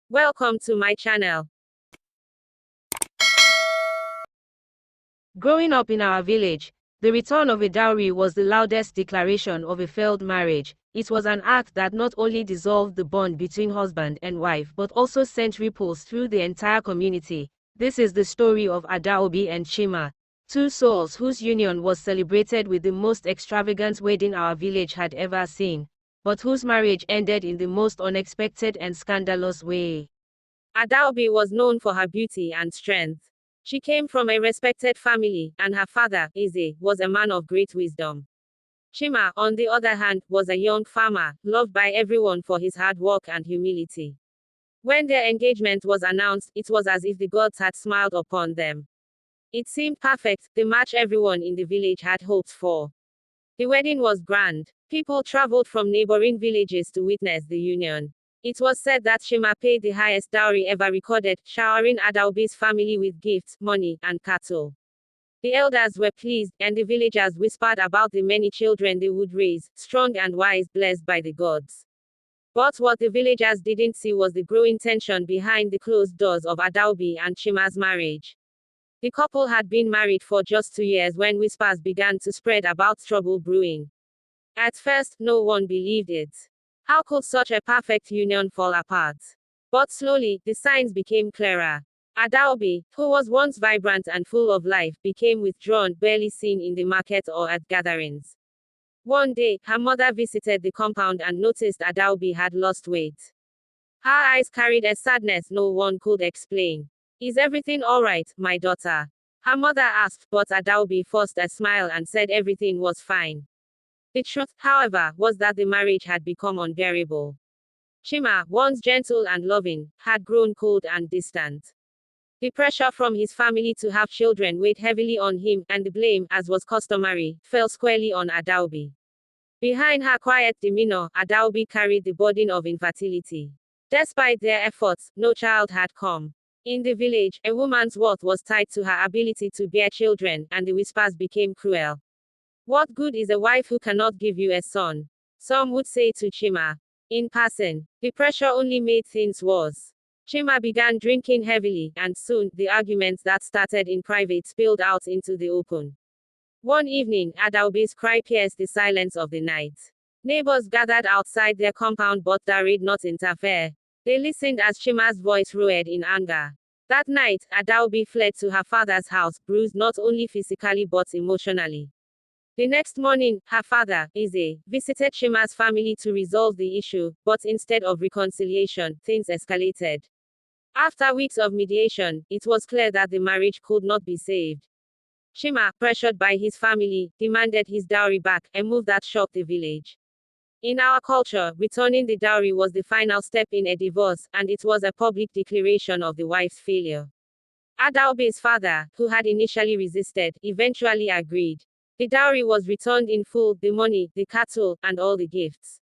Welcome to my channel. Growing up in our village, the return of a dowry was the loudest declaration of a failed marriage. It was an act that not only dissolved the bond between husband and wife but also sent ripples through the entire community. This is the story of Adaobi and Chima, two souls whose union was celebrated with the most extravagant wedding our village had ever seen, but whose marriage ended in the most unexpected and scandalous way. Adaobi was known for her beauty and strength. She came from a respected family, and her father, Eze, was a man of great wisdom. Chima, on the other hand, was a young farmer, loved by everyone for his hard work and humility. When their engagement was announced, it was as if the gods had smiled upon them. It seemed perfect, the match everyone in the village had hoped for. The wedding was grand. People traveled from neighboring villages to witness the union. It was said that Chima paid the highest dowry ever recorded, showering Adaobi's family with gifts, money, and cattle. The elders were pleased, and the villagers whispered about the many children they would raise, strong and wise, blessed by the gods. But what the villagers didn't see was the growing tension behind the closed doors of Adaobi and Chima's marriage. The couple had been married for just 2 years when whispers began to spread about trouble brewing. At first, no one believed it. How could such a perfect union fall apart? But slowly, the signs became clearer. Adaobi, who was once vibrant and full of life, became withdrawn, barely seen in the market or at gatherings. One day, her mother visited the compound and noticed Adaobi had lost weight. Her eyes carried a sadness no one could explain. "Is everything all right, my daughter?" her mother asked, but Adaobi forced a smile and said everything was fine. The truth, however, was that the marriage had become unbearable. Chima, once gentle and loving, had grown cold and distant. The pressure from his family to have children weighed heavily on him, and the blame, as was customary, fell squarely on Adaobi. Behind her quiet demeanor, Adaobi carried the burden of infertility. Despite their efforts, no child had come. In the village, a woman's worth was tied to her ability to bear children, and the whispers became cruel. "What good is a wife who cannot give you a son?" some would say to Chima. In passing, the pressure only made things worse. Chima began drinking heavily, and soon, the arguments that started in private spilled out into the open. One evening, Adaobi's cry pierced the silence of the night. Neighbors gathered outside their compound but dared not interfere. They listened as Chima's voice roared in anger. That night, Adaobi fled to her father's house, bruised not only physically but emotionally. The next morning, her father, Eze, visited Chima's family to resolve the issue, but instead of reconciliation, things escalated. After weeks of mediation, it was clear that the marriage could not be saved. Chima, pressured by his family, demanded his dowry back, a move that shocked the village. In our culture, returning the dowry was the final step in a divorce, and it was a public declaration of the wife's failure. Adaobi's father, who had initially resisted, eventually agreed. The dowry was returned in full, the money, the cattle, and all the gifts.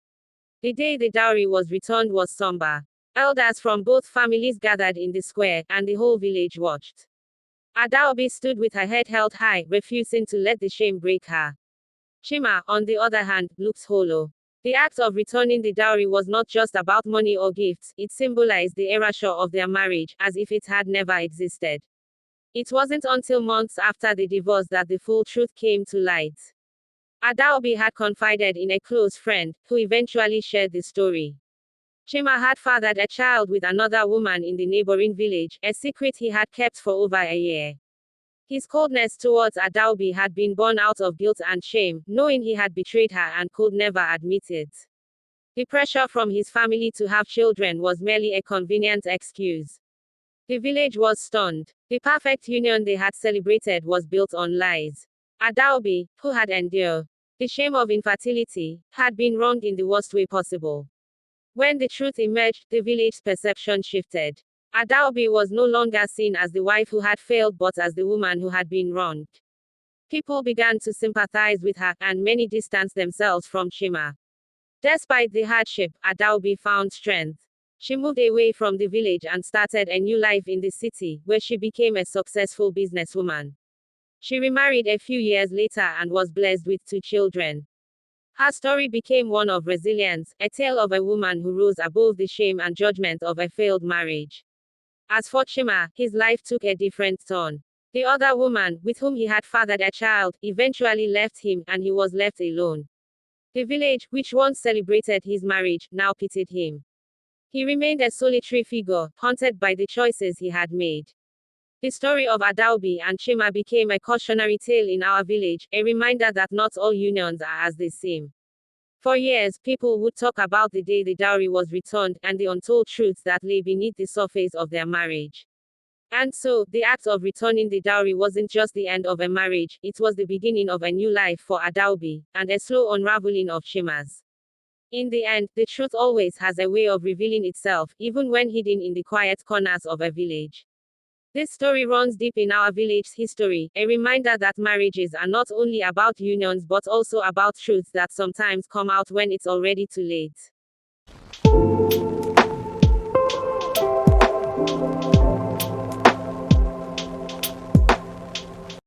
The day the dowry was returned was somber. Elders from both families gathered in the square, and the whole village watched. Adaobi stood with her head held high, refusing to let the shame break her. Chima, on the other hand, looked hollow. The act of returning the dowry was not just about money or gifts, it symbolized the erasure of their marriage, as if it had never existed. It wasn't until months after the divorce that the full truth came to light. Adaobi had confided in a close friend, who eventually shared the story. Chima had fathered a child with another woman in the neighboring village, a secret he had kept for over a year. His coldness towards Adaobi had been born out of guilt and shame, knowing he had betrayed her and could never admit it. The pressure from his family to have children was merely a convenient excuse. The village was stunned. The perfect union they had celebrated was built on lies. Adaobi, who had endured the shame of infertility, had been wronged in the worst way possible. When the truth emerged, the village's perception shifted. Adaobi was no longer seen as the wife who had failed but as the woman who had been wronged. People began to sympathize with her, and many distanced themselves from Chima. Despite the hardship, Adaobi found strength. She moved away from the village and started a new life in the city, where she became a successful businesswoman. She remarried a few years later and was blessed with 2 children. Her story became one of resilience, a tale of a woman who rose above the shame and judgment of a failed marriage. As for Chima, his life took a different turn. The other woman, with whom he had fathered a child, eventually left him, and he was left alone. The village, which once celebrated his marriage, now pitied him. He remained a solitary figure, haunted by the choices he had made. The story of Adaobi and Chima became a cautionary tale in our village, a reminder that not all unions are as they seem. For years, people would talk about the day the dowry was returned, and the untold truths that lay beneath the surface of their marriage. And so, the act of returning the dowry wasn't just the end of a marriage, it was the beginning of a new life for Adaobi, and a slow unraveling of Chima's. In the end, the truth always has a way of revealing itself, even when hidden in the quiet corners of a village. This story runs deep in our village's history, a reminder that marriages are not only about unions but also about truths that sometimes come out when it's already too late.